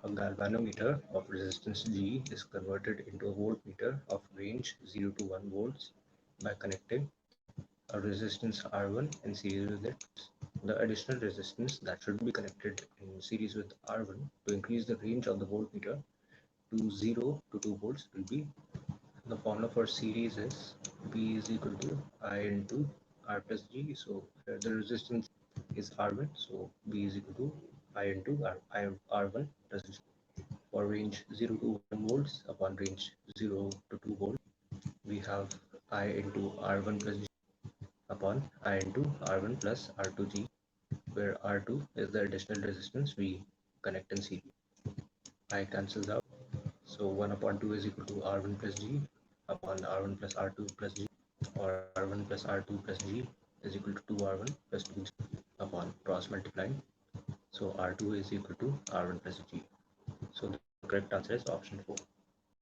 A galvanometer of resistance G is converted into a voltmeter of range 0 to 1 volts by connecting a resistance R1 in series with it. The additional resistance that should be connected in series with R1 to increase the range of the voltmeter to 0 to 2 volts will be, the formula for series is V is equal to I into R plus G. So here the resistance is R1, so V is equal to I into R1 plus G. For range 0 to 1 volts upon range 0 to 2 volts, we have I into R1 plus G upon I into R1 plus R2G, where R2 is the additional resistance we connect in series. I cancels out, so 1 upon 2 is equal to R1 plus G upon R1 plus R2 plus G, or R1 plus R2 plus G is equal to 2R1 plus 2G upon cross multiplying. So R2 is equal to R1 plus G. So the correct answer is option 4.